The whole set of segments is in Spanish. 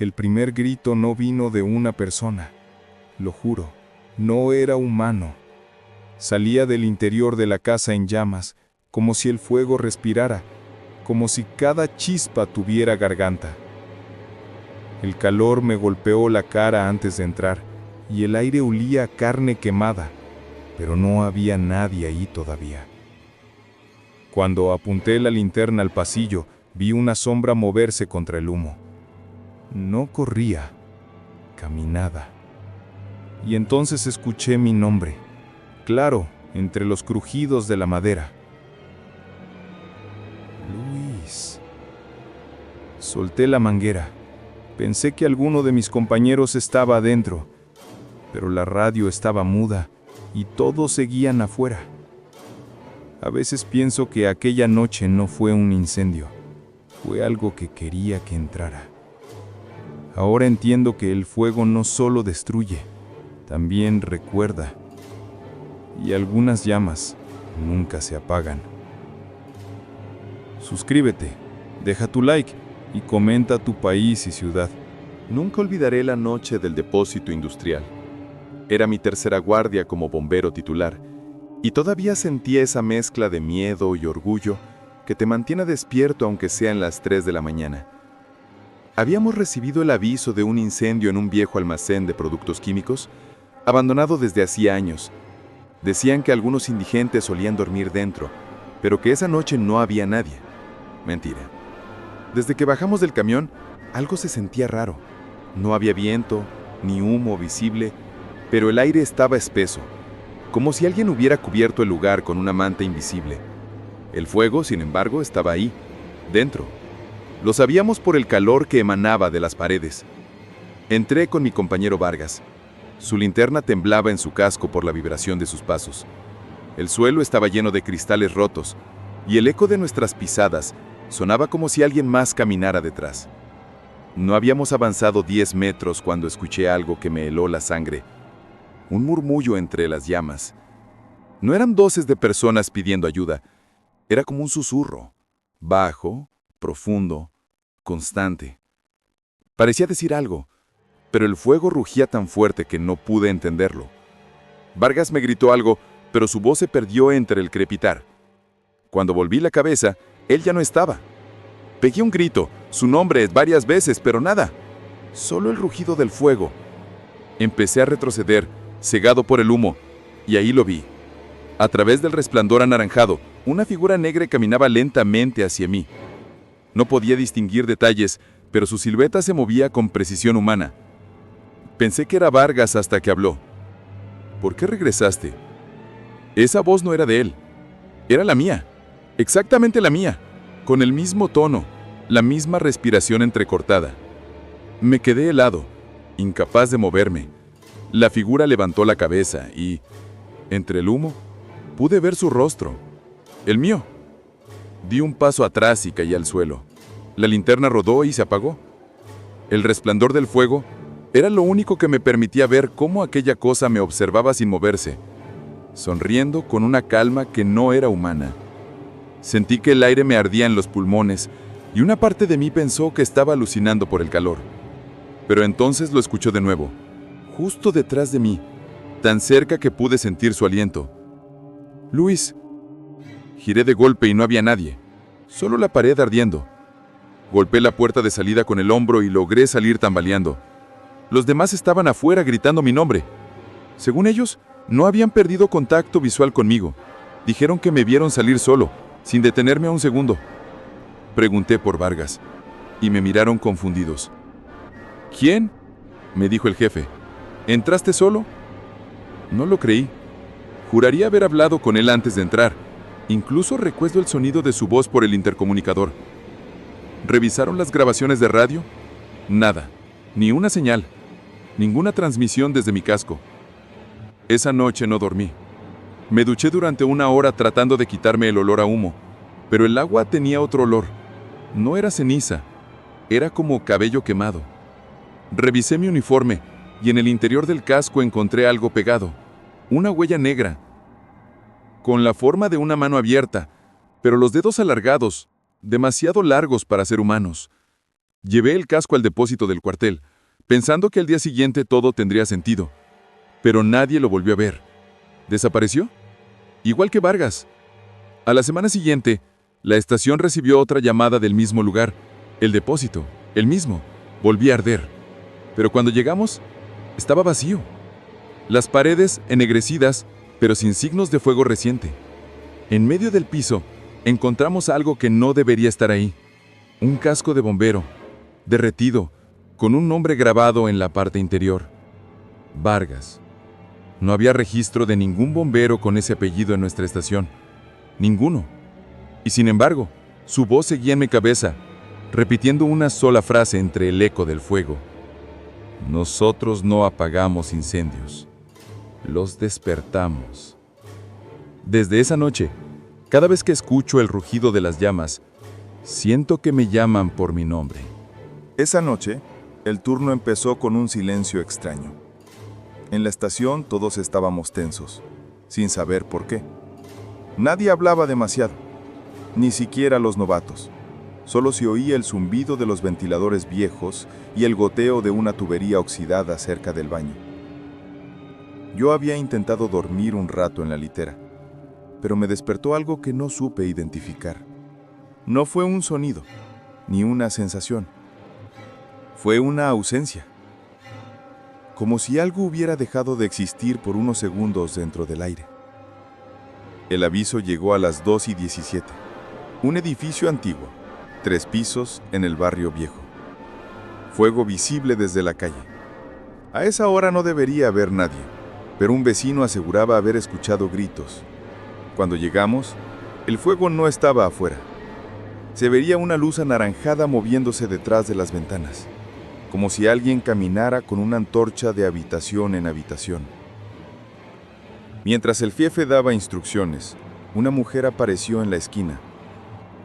El primer grito no vino de una persona, lo juro, no era humano. Salía del interior de la casa en llamas, como si el fuego respirara, como si cada chispa tuviera garganta. El calor me golpeó la cara antes de entrar, y el aire olía a carne quemada, pero no había nadie ahí todavía. Cuando apunté la linterna al pasillo, vi una sombra moverse contra el humo. No corría, caminaba. Y entonces escuché mi nombre, claro, entre los crujidos de la madera. Luis. Solté la manguera. Pensé que alguno de mis compañeros estaba adentro, pero la radio estaba muda y todos seguían afuera. A veces pienso que aquella noche no fue un incendio, fue algo que quería que entrara. Ahora entiendo que el fuego no solo destruye, también recuerda. Y algunas llamas nunca se apagan. Suscríbete, deja tu like y comenta tu país y ciudad. Nunca olvidaré la noche del depósito industrial. Era mi tercera guardia como bombero titular, y todavía sentía esa mezcla de miedo y orgullo que te mantiene despierto aunque sean las 3 de la mañana. Habíamos recibido el aviso de un incendio en un viejo almacén de productos químicos, abandonado desde hacía años. Decían que algunos indigentes solían dormir dentro, pero que esa noche no había nadie. Mentira. Desde que bajamos del camión, algo se sentía raro. No había viento, ni humo visible, pero el aire estaba espeso, como si alguien hubiera cubierto el lugar con una manta invisible. El fuego, sin embargo, estaba ahí, dentro. Lo sabíamos por el calor que emanaba de las paredes. Entré con mi compañero Vargas. Su linterna temblaba en su casco por la vibración de sus pasos. El suelo estaba lleno de cristales rotos, y el eco de nuestras pisadas sonaba como si alguien más caminara detrás. No habíamos avanzado 10 metros cuando escuché algo que me heló la sangre. Un murmullo entre las llamas. No eran voces de personas pidiendo ayuda. Era como un susurro, bajo, profundo, constante. Parecía decir algo, pero el fuego rugía tan fuerte que no pude entenderlo. Vargas me gritó algo, pero su voz se perdió entre el crepitar. Cuando volví la cabeza, él ya no estaba. Pegué un grito, su nombre varias veces, pero nada. Solo el rugido del fuego. Empecé a retroceder, cegado por el humo, y ahí lo vi. A través del resplandor anaranjado, una figura negra caminaba lentamente hacia mí. No podía distinguir detalles, pero su silueta se movía con precisión humana. Pensé que era Vargas hasta que habló. ¿Por qué regresaste? Esa voz no era de él. Era la mía. Exactamente la mía. Con el mismo tono, la misma respiración entrecortada. Me quedé helado, incapaz de moverme. La figura levantó la cabeza y, entre el humo, pude ver su rostro. El mío. Di un paso atrás y caí al suelo. La linterna rodó y se apagó. El resplandor del fuego era lo único que me permitía ver cómo aquella cosa me observaba sin moverse, sonriendo con una calma que no era humana. Sentí que el aire me ardía en los pulmones y una parte de mí pensó que estaba alucinando por el calor. Pero entonces lo escuchó de nuevo, justo detrás de mí, tan cerca que pude sentir su aliento. «Luis». Giré de golpe y no había nadie, solo la pared ardiendo. Golpeé la puerta de salida con el hombro y logré salir tambaleando. Los demás estaban afuera gritando mi nombre. Según ellos, no habían perdido contacto visual conmigo. Dijeron que me vieron salir solo, sin detenerme a un segundo. Pregunté por Vargas, y me miraron confundidos. «¿Quién?», me dijo el jefe. «¿Entraste solo?». No lo creí. Juraría haber hablado con él antes de entrar. Incluso recuerdo el sonido de su voz por el intercomunicador. ¿Revisaron las grabaciones de radio? Nada, ni una señal, ninguna transmisión desde mi casco. Esa noche no dormí. Me duché durante 1 hora tratando de quitarme el olor a humo, pero el agua tenía otro olor. No era ceniza, era como cabello quemado. Revisé mi uniforme y en el interior del casco encontré algo pegado, una huella negra, con la forma de una mano abierta, pero los dedos alargados, demasiado largos para ser humanos. Llevé el casco al depósito del cuartel, pensando que al día siguiente todo tendría sentido, pero nadie lo volvió a ver. ¿Desapareció? Igual que Vargas. A la semana siguiente, la estación recibió otra llamada del mismo lugar. El depósito, el mismo, volvía a arder. Pero cuando llegamos, estaba vacío. Las paredes ennegrecidas, pero sin signos de fuego reciente. En medio del piso, encontramos algo que no debería estar ahí. Un casco de bombero, derretido, con un nombre grabado en la parte interior. Vargas. No había registro de ningún bombero con ese apellido en nuestra estación. Ninguno. Y sin embargo, su voz seguía en mi cabeza, repitiendo una sola frase entre el eco del fuego. Nosotros no apagamos incendios. Los despertamos. Desde esa noche, cada vez que escucho el rugido de las llamas, siento que me llaman por mi nombre. Esa noche, el turno empezó con un silencio extraño. En la estación todos estábamos tensos, sin saber por qué. Nadie hablaba demasiado, ni siquiera los novatos. Solo se oía el zumbido de los ventiladores viejos y el goteo de una tubería oxidada cerca del baño. Yo había intentado dormir un rato en la litera, pero me despertó algo que no supe identificar. No fue un sonido, ni una sensación. Fue una ausencia. Como si algo hubiera dejado de existir por unos segundos dentro del aire. El aviso llegó a las 2:17. Un edificio antiguo, 3 pisos en el barrio viejo. Fuego visible desde la calle. A esa hora no debería haber nadie, pero un vecino aseguraba haber escuchado gritos. Cuando llegamos, el fuego no estaba afuera. Se veía una luz anaranjada moviéndose detrás de las ventanas, como si alguien caminara con una antorcha de habitación en habitación. Mientras el jefe daba instrucciones, una mujer apareció en la esquina.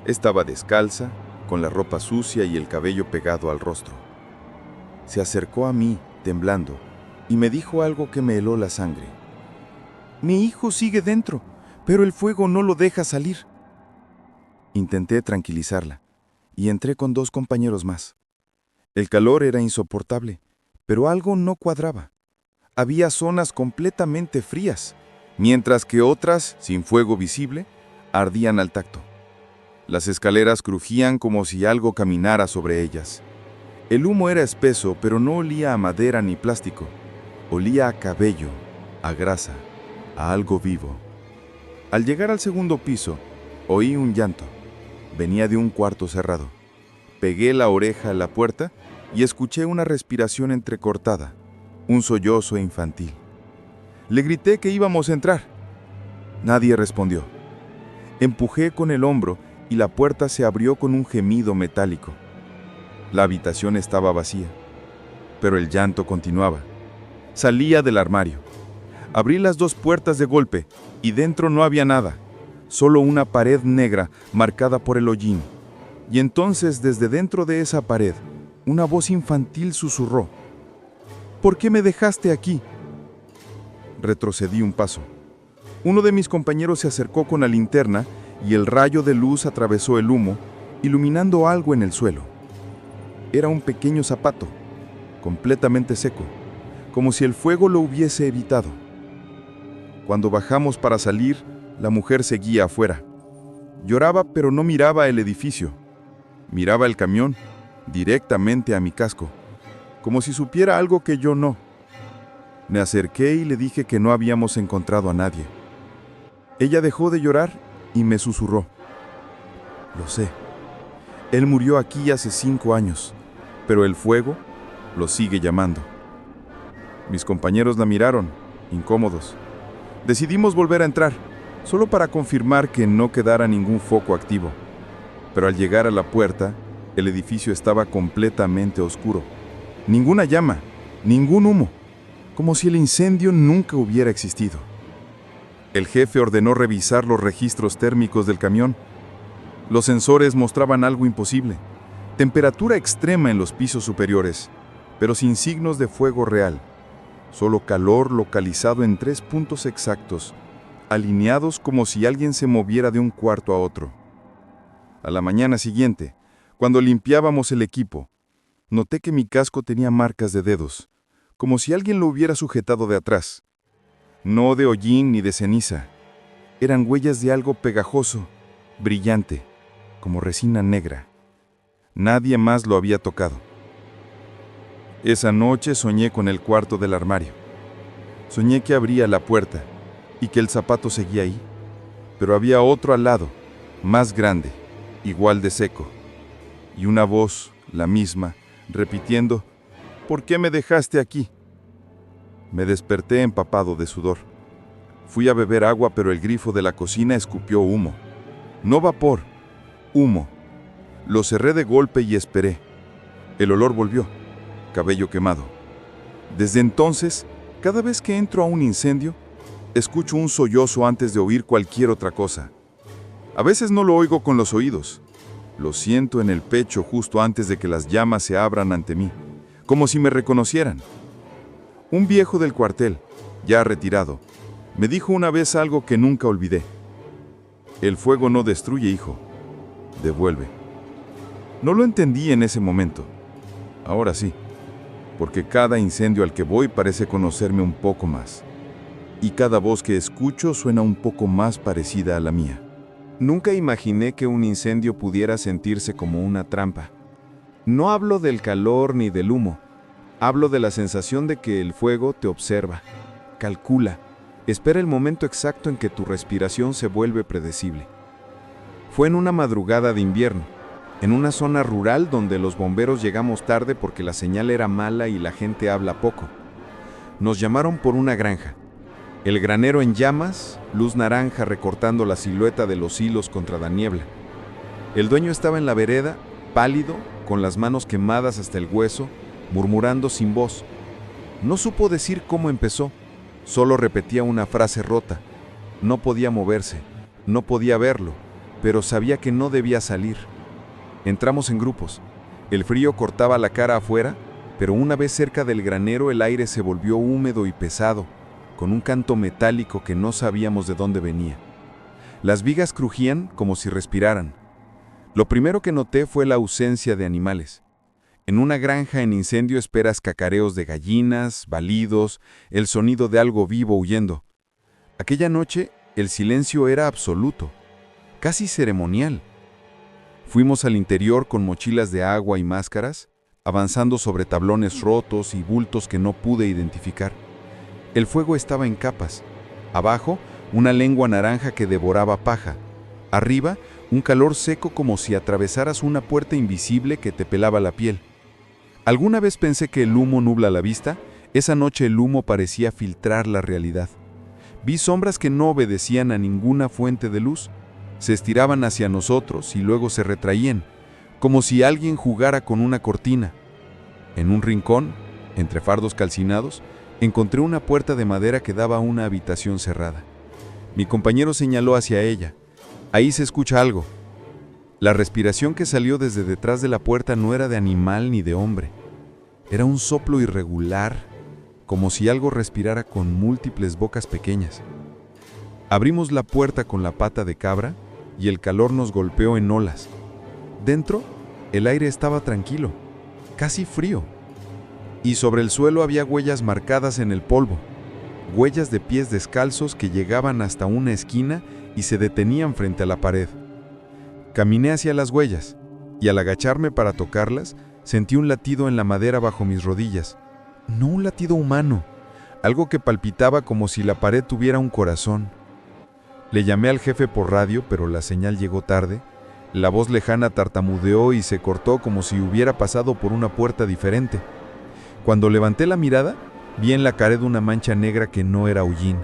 Estaba descalza, con la ropa sucia y el cabello pegado al rostro. Se acercó a mí, temblando, y me dijo algo que me heló la sangre. «Mi hijo sigue dentro, pero el fuego no lo deja salir». Intenté tranquilizarla, y entré con 2 compañeros más. El calor era insoportable, pero algo no cuadraba. Había zonas completamente frías, mientras que otras, sin fuego visible, ardían al tacto. Las escaleras crujían como si algo caminara sobre ellas. El humo era espeso, pero no olía a madera ni plástico. Olía a cabello, a grasa, a algo vivo. Al llegar al segundo piso, oí un llanto. Venía de un cuarto cerrado. Pegué la oreja a la puerta y escuché una respiración entrecortada, un sollozo infantil. Le grité que íbamos a entrar. Nadie respondió. Empujé con el hombro y la puerta se abrió con un gemido metálico. La habitación estaba vacía, pero el llanto continuaba. Salía del armario. Abrí las 2 puertas de golpe y dentro no había nada, solo una pared negra marcada por el hollín. Y entonces, desde dentro de esa pared, una voz infantil susurró: «¿Por qué me dejaste aquí?». Retrocedí un paso. Uno de mis compañeros se acercó con la linterna y el rayo de luz atravesó el humo, iluminando algo en el suelo. Era un pequeño zapato, completamente seco, como si el fuego lo hubiese evitado. Cuando bajamos para salir, la mujer seguía afuera. Lloraba, pero no miraba el edificio. Miraba el camión, directamente a mi casco, como si supiera algo que yo no. Me acerqué y le dije que no habíamos encontrado a nadie. Ella dejó de llorar y me susurró: «Lo sé. Él murió aquí hace 5 años, pero el fuego lo sigue llamando». Mis compañeros la miraron, incómodos. Decidimos volver a entrar, solo para confirmar que no quedara ningún foco activo. Pero al llegar a la puerta, el edificio estaba completamente oscuro. Ninguna llama, ningún humo, como si el incendio nunca hubiera existido. El jefe ordenó revisar los registros térmicos del camión. Los sensores mostraban algo imposible: temperatura extrema en los pisos superiores, pero sin signos de fuego real. Solo calor localizado en 3 puntos exactos, alineados como si alguien se moviera de un cuarto a otro. A la mañana siguiente, cuando limpiábamos el equipo, Noté que mi casco tenía marcas de dedos, como si alguien lo hubiera sujetado de atrás. No de hollín ni de ceniza. Eran huellas de algo pegajoso, brillante, como resina negra. Nadie más lo había tocado. Esa noche soñé con el cuarto del armario. Soñé que abría la puerta y que el zapato seguía ahí, pero había otro al lado, más grande, igual de seco, y una voz, la misma, repitiendo: ¿por qué me dejaste aquí? Me desperté empapado de sudor. Fui a beber agua, pero el grifo de la cocina escupió humo. No vapor, humo. Lo cerré de golpe y esperé. El olor volvió, cabello quemado. Desde entonces, cada vez que entro a un incendio, escucho un sollozo antes de oír cualquier otra cosa. A veces no lo oigo con los oídos. Lo siento en el pecho justo antes de que las llamas se abran ante mí, como si me reconocieran. Un viejo del cuartel, ya retirado, me dijo una vez algo que nunca olvidé. El fuego no destruye, hijo, devuelve. No lo entendí en ese momento. Ahora sí, porque cada incendio al que voy parece conocerme un poco más. Y cada voz que escucho suena un poco más parecida a la mía. Nunca imaginé que un incendio pudiera sentirse como una trampa. No hablo del calor ni del humo. Hablo de la sensación de que el fuego te observa, calcula, espera el momento exacto en que tu respiración se vuelve predecible. Fue en una madrugada de invierno, en una zona rural donde los bomberos llegamos tarde porque la señal era mala y la gente habla poco. Nos llamaron por una granja. El granero en llamas, luz naranja recortando la silueta de los hilos contra la niebla. El dueño estaba en la vereda, pálido, con las manos quemadas hasta el hueso, murmurando sin voz. No supo decir cómo empezó, solo repetía una frase rota. No podía moverse, no podía verlo, pero sabía que no debía salir. Entramos en grupos. El frío cortaba la cara afuera, pero una vez cerca del granero el aire se volvió húmedo y pesado, con un canto metálico que no sabíamos de dónde venía. Las vigas crujían como si respiraran. Lo primero que noté fue la ausencia de animales. En una granja en incendio esperas cacareos de gallinas, balidos, el sonido de algo vivo huyendo. Aquella noche el silencio era absoluto, casi ceremonial. Fuimos al interior con mochilas de agua y máscaras, avanzando sobre tablones rotos y bultos que no pude identificar. El fuego estaba en capas. Abajo, una lengua naranja que devoraba paja. Arriba, un calor seco como si atravesaras una puerta invisible que te pelaba la piel. ¿Alguna vez pensé que el humo nubla la vista? Esa noche el humo parecía filtrar la realidad. Vi sombras que no obedecían a ninguna fuente de luz. Se estiraban hacia nosotros y luego se retraían, como si alguien jugara con una cortina. En un rincón, entre fardos calcinados, encontré una puerta de madera que daba a una habitación cerrada. Mi compañero señaló hacia ella. Ahí se escucha algo. La respiración que salió desde detrás de la puerta no era de animal ni de hombre. Era un soplo irregular, como si algo respirara con múltiples bocas pequeñas. Abrimos la puerta con la pata de cabra y el calor nos golpeó en olas. Dentro, el aire estaba tranquilo, casi frío. Y sobre el suelo había huellas marcadas en el polvo, huellas de pies descalzos que llegaban hasta una esquina y se detenían frente a la pared. Caminé hacia las huellas, y al agacharme para tocarlas, sentí un latido en la madera bajo mis rodillas. No un latido humano, algo que palpitaba como si la pared tuviera un corazón. Le llamé al jefe por radio, pero la señal llegó tarde. La voz lejana tartamudeó y se cortó como si hubiera pasado por una puerta diferente. Cuando levanté la mirada, vi en la pared una mancha negra que no era hollín.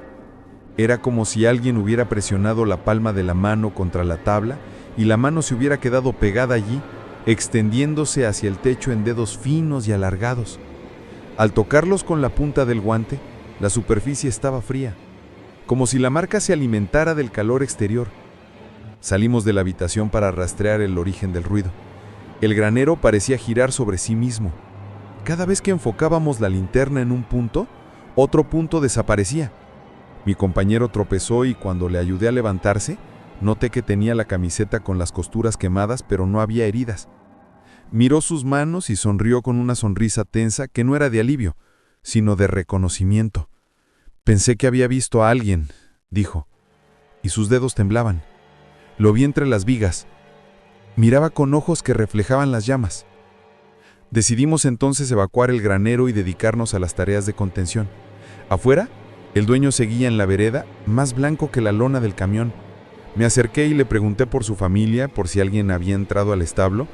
Era como si alguien hubiera presionado la palma de la mano contra la tabla y la mano se hubiera quedado pegada allí, extendiéndose hacia el techo en dedos finos y alargados. Al tocarlos con la punta del guante, la superficie estaba fría, como si la marca se alimentara del calor exterior. Salimos de la habitación para rastrear el origen del ruido. El granero parecía girar sobre sí mismo. Cada vez que enfocábamos la linterna en un punto, otro punto desaparecía. Mi compañero tropezó y cuando le ayudé a levantarse, noté que tenía la camiseta con las costuras quemadas, pero no había heridas. Miró sus manos y sonrió con una sonrisa tensa que no era de alivio, sino de reconocimiento. Pensé que había visto a alguien, dijo, y sus dedos temblaban. Lo vi entre las vigas. Miraba con ojos que reflejaban las llamas. Decidimos entonces evacuar el granero y dedicarnos a las tareas de contención. Afuera, el dueño seguía en la vereda, más blanco que la lona del camión. Me acerqué y le pregunté por su familia, por si alguien había entrado al establo.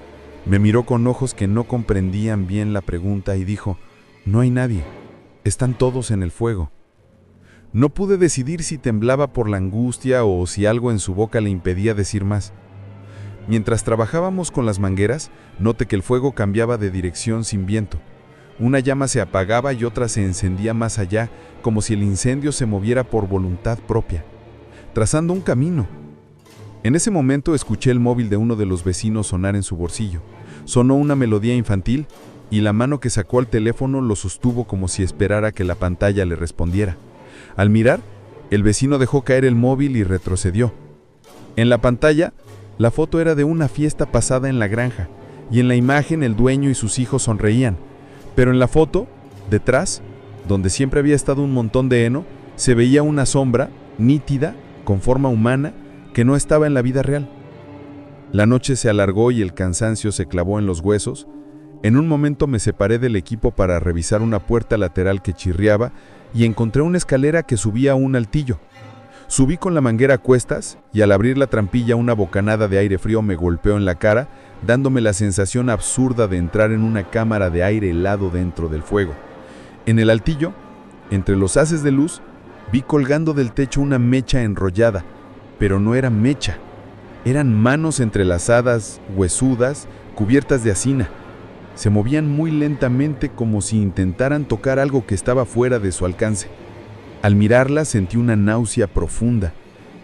Me miró con ojos que no comprendían bien la pregunta y dijo, «No hay nadie, están todos en el fuego». No pude decidir si temblaba por la angustia o si algo en su boca le impedía decir más. Mientras trabajábamos con las mangueras, noté que el fuego cambiaba de dirección sin viento. Una llama se apagaba y otra se encendía más allá, como si el incendio se moviera por voluntad propia, trazando un camino. En ese momento escuché el móvil de uno de los vecinos sonar en su bolsillo. Sonó una melodía infantil y la mano que sacó al teléfono lo sostuvo como si esperara que la pantalla le respondiera. Al mirar, el vecino dejó caer el móvil y retrocedió. En la pantalla, la foto era de una fiesta pasada en la granja, y en la imagen el dueño y sus hijos sonreían. Pero en la foto, detrás, donde siempre había estado un montón de heno, se veía una sombra, nítida, con forma humana, que no estaba en la vida real. La noche se alargó y el cansancio se clavó en los huesos. En un momento me separé del equipo para revisar una puerta lateral que chirriaba y encontré una escalera que subía a un altillo. Subí con la manguera a cuestas y al abrir la trampilla una bocanada de aire frío me golpeó en la cara, dándome la sensación absurda de entrar en una cámara de aire helado dentro del fuego. En el altillo, entre los haces de luz, vi colgando del techo una mecha enrollada, pero no era mecha. Eran manos entrelazadas, huesudas, cubiertas de acina. Se movían muy lentamente como si intentaran tocar algo que estaba fuera de su alcance. Al mirarlas sentí una náusea profunda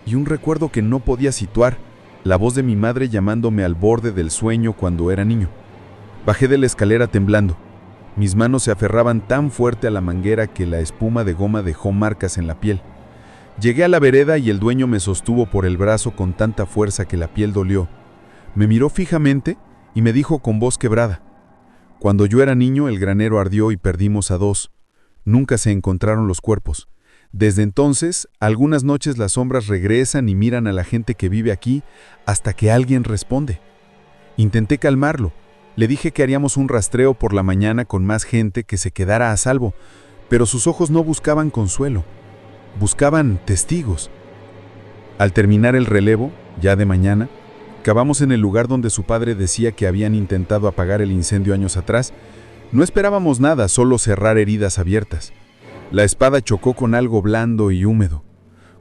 y un recuerdo que no podía situar, la voz de mi madre llamándome al borde del sueño cuando era niño. Bajé de la escalera temblando. Mis manos se aferraban tan fuerte a la manguera que la espuma de goma dejó marcas en la piel. Llegué a la vereda y el dueño me sostuvo por el brazo con tanta fuerza que la piel dolió. Me miró fijamente y me dijo con voz quebrada: «Cuando yo era niño el granero ardió y perdimos a 2. Nunca se encontraron los cuerpos. Desde entonces, algunas noches las sombras regresan y miran a la gente que vive aquí hasta que alguien responde». Intenté calmarlo. Le dije que haríamos un rastreo por la mañana con más gente que se quedara a salvo, pero sus ojos no buscaban consuelo. Buscaban testigos. Al terminar el relevo, ya de mañana, cavamos en el lugar donde su padre decía que habían intentado apagar el incendio años atrás. No esperábamos nada, solo cerrar heridas abiertas. La espada chocó con algo blando y húmedo.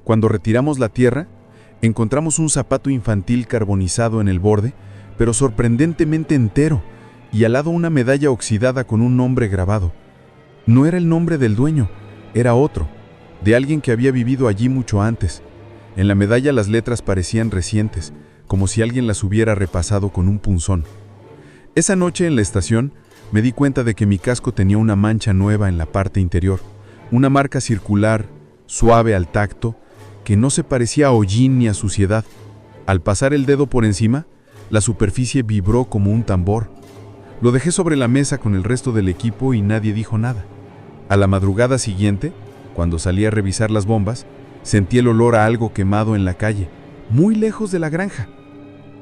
Cuando retiramos la tierra, encontramos un zapato infantil carbonizado en el borde, pero sorprendentemente entero, y al lado una medalla oxidada con un nombre grabado. No era el nombre del dueño, era otro, de alguien que había vivido allí mucho antes. En la medalla las letras parecían recientes, como si alguien las hubiera repasado con un punzón. Esa noche en la estación me di cuenta de que mi casco tenía una mancha nueva en la parte interior, una marca circular, suave al tacto, que no se parecía a hollín ni a suciedad. Al pasar el dedo por encima, la superficie vibró como un tambor. Lo dejé sobre la mesa con el resto del equipo y nadie dijo nada. A la madrugada siguiente, cuando salí a revisar las bombas, sentí el olor a algo quemado en la calle, muy lejos de la granja.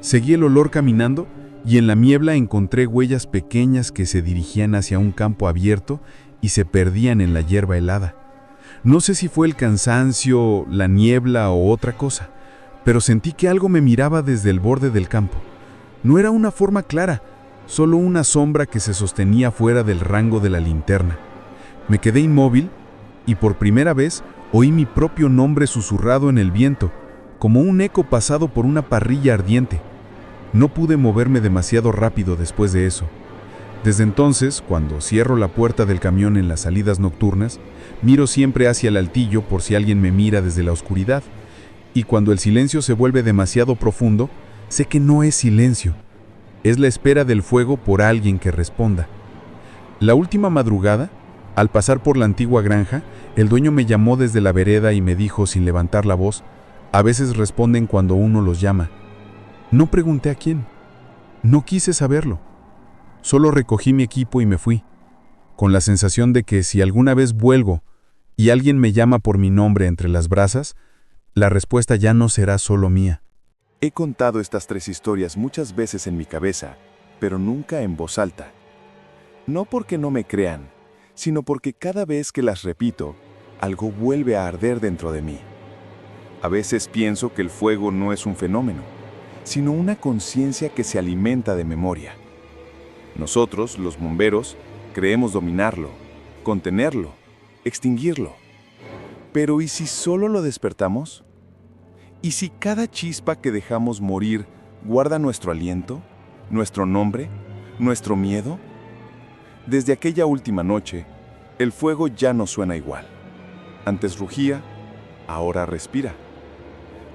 Seguí el olor caminando y en la niebla encontré huellas pequeñas que se dirigían hacia un campo abierto y se perdían en la hierba helada. No sé si fue el cansancio, la niebla o otra cosa, pero sentí que algo me miraba desde el borde del campo. No era una forma clara, solo una sombra que se sostenía fuera del rango de la linterna. Me quedé inmóvil y por primera vez oí mi propio nombre susurrado en el viento, como un eco pasado por una parrilla ardiente. No pude moverme demasiado rápido después de eso. Desde entonces, cuando cierro la puerta del camión en las salidas nocturnas, miro siempre hacia el altillo por si alguien me mira desde la oscuridad. Y cuando el silencio se vuelve demasiado profundo, sé que no es silencio. Es la espera del fuego por alguien que responda. La última madrugada, al pasar por la antigua granja, el dueño me llamó desde la vereda y me dijo sin levantar la voz: «A veces responden cuando uno los llama». No pregunté a quién. No quise saberlo. Solo recogí mi equipo y me fui, con la sensación de que si alguna vez vuelvo y alguien me llama por mi nombre entre las brasas, la respuesta ya no será solo mía. He contado estas 3 historias muchas veces en mi cabeza, pero nunca en voz alta. No porque no me crean, sino porque cada vez que las repito, algo vuelve a arder dentro de mí. A veces pienso que el fuego no es un fenómeno, sino una conciencia que se alimenta de memoria. Nosotros, los bomberos, creemos dominarlo, contenerlo, extinguirlo. Pero ¿y si solo lo despertamos? ¿Y si cada chispa que dejamos morir guarda nuestro aliento, nuestro nombre, nuestro miedo? Desde aquella última noche, el fuego ya no suena igual. Antes rugía, ahora respira.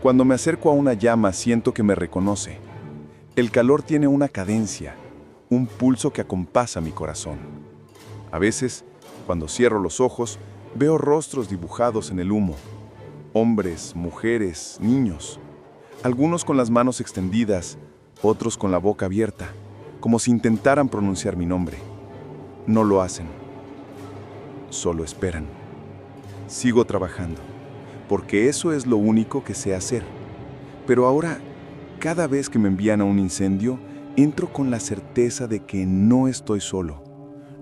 Cuando me acerco a una llama siento que me reconoce. El calor tiene una cadencia, un pulso que acompasa mi corazón. A veces, cuando cierro los ojos, veo rostros dibujados en el humo. Hombres, mujeres, niños. Algunos con las manos extendidas, otros con la boca abierta, como si intentaran pronunciar mi nombre. No lo hacen. Solo esperan. Sigo trabajando, porque eso es lo único que sé hacer. Pero ahora, cada vez que me envían a un incendio, entro con la certeza de que no estoy solo.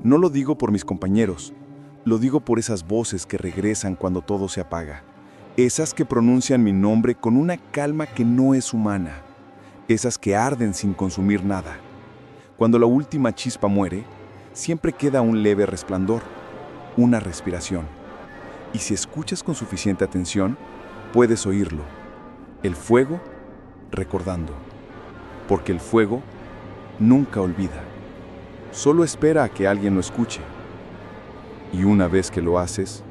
No lo digo por mis compañeros, lo digo por esas voces que regresan cuando todo se apaga. Esas que pronuncian mi nombre con una calma que no es humana. Esas que arden sin consumir nada. Cuando la última chispa muere, siempre queda un leve resplandor, una respiración. Y si escuchas con suficiente atención, puedes oírlo. El fuego recordando. Porque el fuego nunca olvida. Solo espera a que alguien lo escuche. Y una vez que lo haces,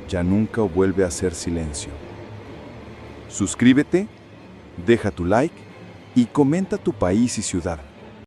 ya nunca vuelve a hacer silencio. Suscríbete, deja tu like y comenta tu país y ciudad.